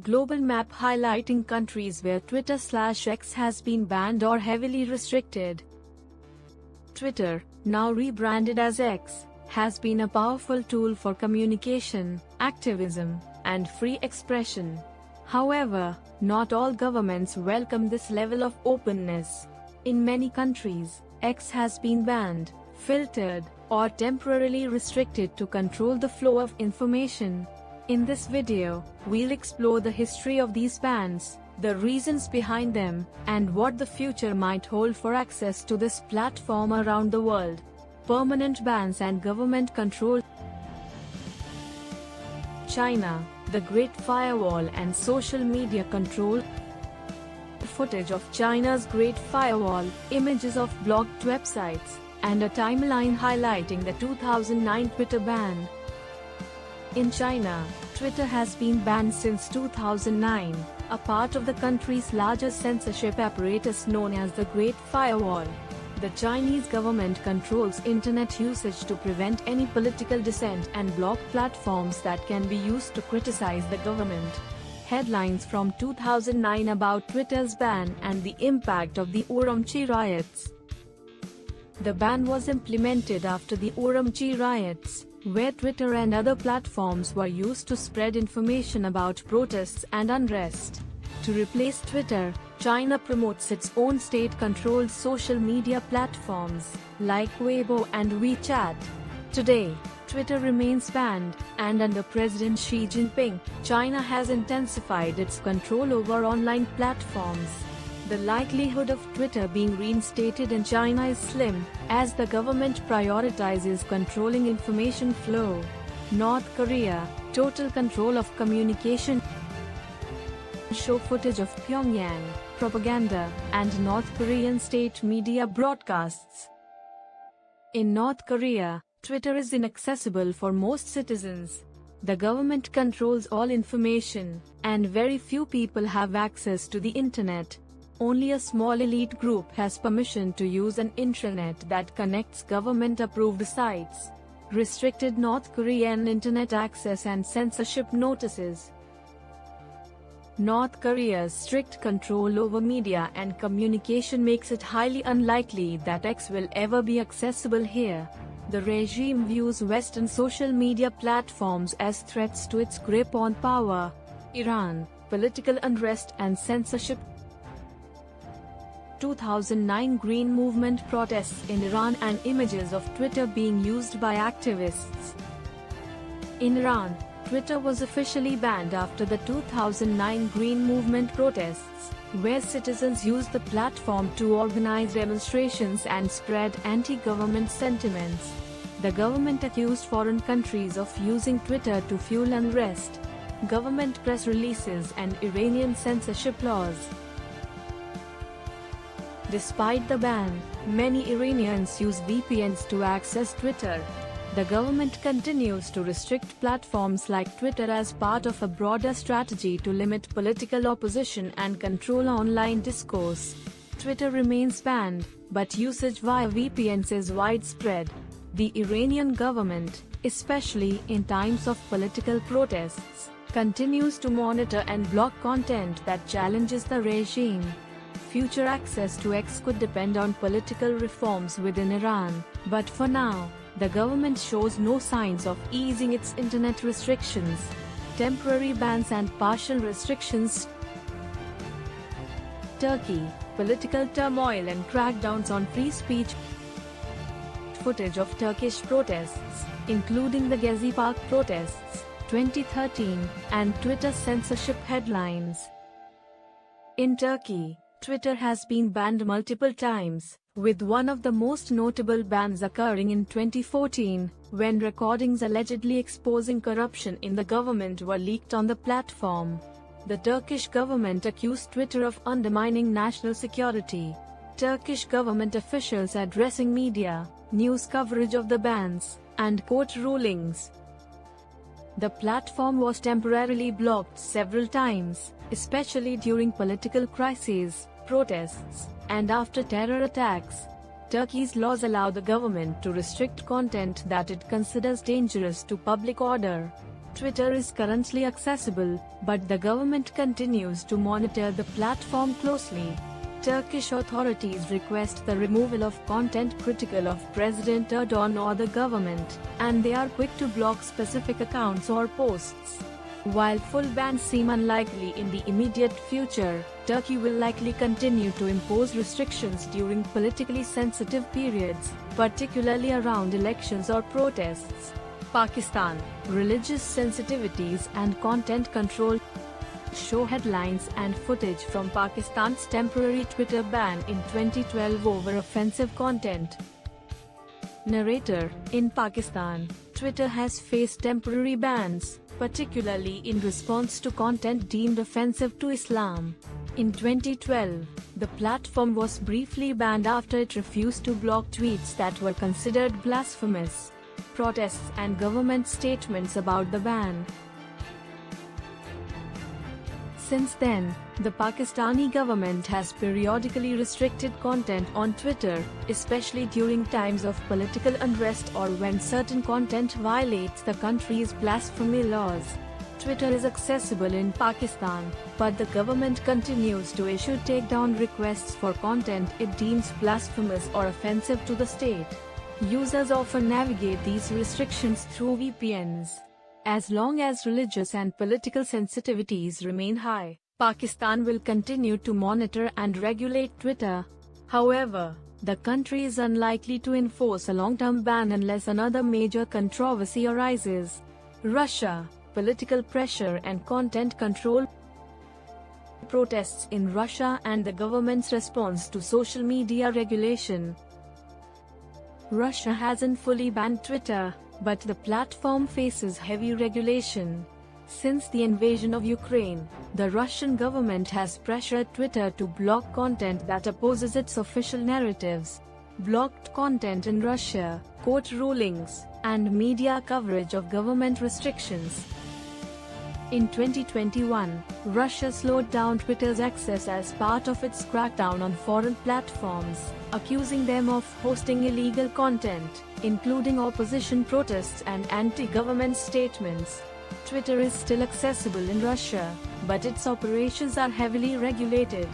Global map highlighting countries where Twitter/X has been banned or heavily restricted. Twitter, now rebranded as X, has been a powerful tool for communication, activism, and free expression. However, not all governments welcome this level of openness. In many countries, X has been banned, filtered, or temporarily restricted to control the flow of information. In this video, we'll explore the history of these bans, the reasons behind them, and what the future might hold for access to this platform around the world. Permanent bans and government control. China, the Great Firewall and social media control. Footage of China's Great Firewall, images of blocked websites, and a timeline highlighting the 2009 Twitter ban. In China, Twitter has been banned since 2009, a part of the country's largest censorship apparatus known as the Great Firewall. The Chinese government controls internet usage to prevent any political dissent and block platforms that can be used to criticize the government. Headlines from 2009 about Twitter's ban and the impact of the Urumqi riots. The ban was implemented after the Urumqi riots, where Twitter and other platforms were used to spread information about protests and unrest. To replace Twitter, China promotes its own state-controlled social media platforms, like Weibo and WeChat. Today, Twitter remains banned, and under President Xi Jinping, China has intensified its control over online platforms. The likelihood of Twitter being reinstated in China is slim, as the government prioritizes controlling information flow. North Korea, total control of communication. Show footage of Pyongyang, propaganda, and North Korean state media broadcasts. In North Korea, Twitter is inaccessible for most citizens. The government controls all information, and very few people have access to the internet. Only a small elite group has permission to use an intranet that connects government-approved sites. Restricted North Korean internet access and censorship notices. North Korea's strict control over media and communication makes it highly unlikely that X will ever be accessible here. The regime views Western social media platforms as threats to its grip on power. Iran, political unrest and censorship. 2009 Green Movement protests in Iran and images of Twitter being used by activists. In Iran, Twitter was officially banned after the 2009 Green Movement protests, where citizens used the platform to organize demonstrations and spread anti-government sentiments. The government accused foreign countries of using Twitter to fuel unrest. Government press releases and Iranian censorship laws. Despite the ban, many Iranians use VPNs to access Twitter. The government continues to restrict platforms like Twitter as part of a broader strategy to limit political opposition and control online discourse. Twitter remains banned, but usage via VPNs is widespread. The Iranian government, especially in times of political protests, continues to monitor and block content that challenges the regime. Future access to X could depend on political reforms within Iran, but for now, the government shows no signs of easing its internet restrictions. Temporary bans and partial restrictions. Turkey, political turmoil and crackdowns on free speech. Footage of Turkish protests, including the Gezi Park protests, 2013, and Twitter censorship headlines. In Turkey, Twitter has been banned multiple times, with one of the most notable bans occurring in 2014, when recordings allegedly exposing corruption in the government were leaked on the platform. The Turkish government accused Twitter of undermining national security. Turkish government officials addressing media, news coverage of the bans, and court rulings. The platform was temporarily blocked several times, especially during political crises, protests, and after terror attacks. Turkey's laws allow the government to restrict content that it considers dangerous to public order. Twitter is currently accessible, but the government continues to monitor the platform closely. Turkish authorities request the removal of content critical of President Erdogan or the government, and they are quick to block specific accounts or posts. While full bans seem unlikely in the immediate future, Turkey will likely continue to impose restrictions during politically sensitive periods, particularly around elections or protests. Pakistan, religious sensitivities and content control. Show headlines and footage from Pakistan's temporary Twitter ban in 2012 over offensive content. Narrator: in Pakistan, Twitter has faced temporary bans, particularly in response to content deemed offensive to Islam. In 2012, the platform was briefly banned after it refused to block tweets that were considered blasphemous. Protests and government statements about the ban. Since then, the Pakistani government has periodically restricted content on Twitter, especially during times of political unrest or when certain content violates the country's blasphemy laws. Twitter is accessible in Pakistan, but the government continues to issue takedown requests for content it deems blasphemous or offensive to the state. Users often navigate these restrictions through VPNs. As long as religious and political sensitivities remain high, Pakistan will continue to monitor and regulate Twitter. However, the country is unlikely to enforce a long-term ban unless another major controversy arises. Russia, political pressure and content control. Protests in Russia and the government's response to social media regulation. Russia hasn't fully banned Twitter, but the platform faces heavy regulation. Since the invasion of Ukraine, the Russian government has pressured Twitter to block content that opposes its official narratives. Blocked content in Russia, court rulings, and media coverage of government restrictions. In 2021, Russia slowed down Twitter's access as part of its crackdown on foreign platforms, accusing them of hosting illegal content, including opposition protests and anti-government statements. Twitter is still accessible in Russia, but its operations are heavily regulated.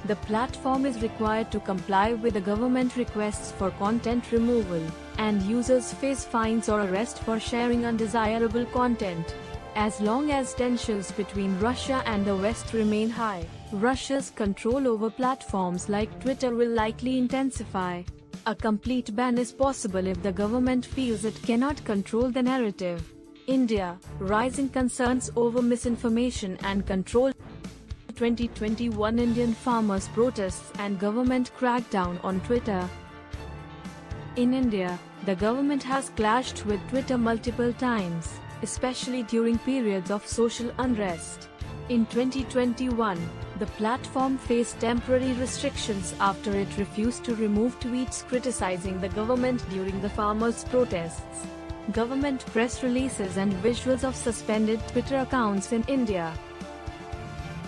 The platform is required to comply with the government requests for content removal, and users face fines or arrest for sharing undesirable content. As long as tensions between Russia and the West remain high, Russia's control over platforms like Twitter will likely intensify. A complete ban is possible if the government feels it cannot control the narrative. India, rising concerns over misinformation and control. 2021 Indian farmers' protests and government crackdown on Twitter. In India, the government has clashed with Twitter multiple times, especially during periods of social unrest. In 2021, the platform faced temporary restrictions after it refused to remove tweets criticizing the government during the farmers' protests. Government press releases and visuals of suspended Twitter accounts in India.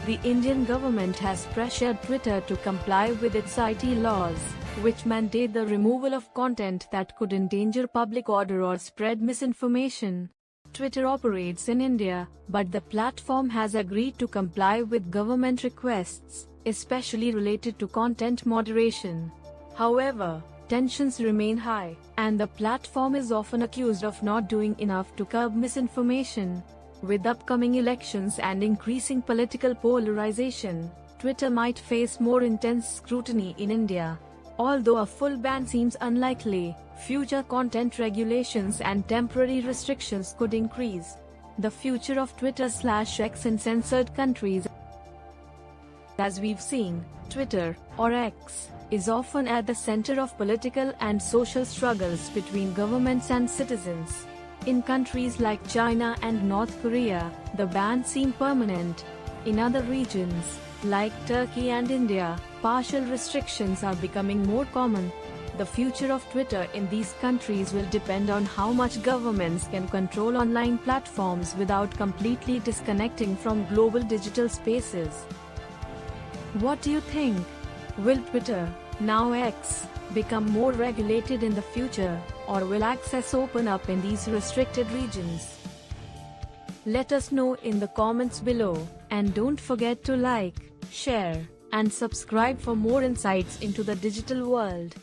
The Indian government has pressured Twitter to comply with its IT laws, which mandate the removal of content that could endanger public order or spread misinformation. Twitter operates in India, but the platform has agreed to comply with government requests, especially related to content moderation. However, tensions remain high, and the platform is often accused of not doing enough to curb misinformation. With upcoming elections and increasing political polarization, Twitter might face more intense scrutiny in India. Although a full ban seems unlikely, future content regulations and temporary restrictions could increase the future of Twitter/X in censored countries. As we've seen, Twitter, or X, is often at the center of political and social struggles between governments and citizens. In countries like China and North Korea, the bans seem permanent. In other regions, like Turkey and India, partial restrictions are becoming more common. The future of Twitter in these countries will depend on how much governments can control online platforms without completely disconnecting from global digital spaces. What do you think? Will Twitter, now X, become more regulated in the future, or will access open up in these restricted regions? Let us know in the comments below, and don't forget to like, share, and subscribe for more insights into the digital world.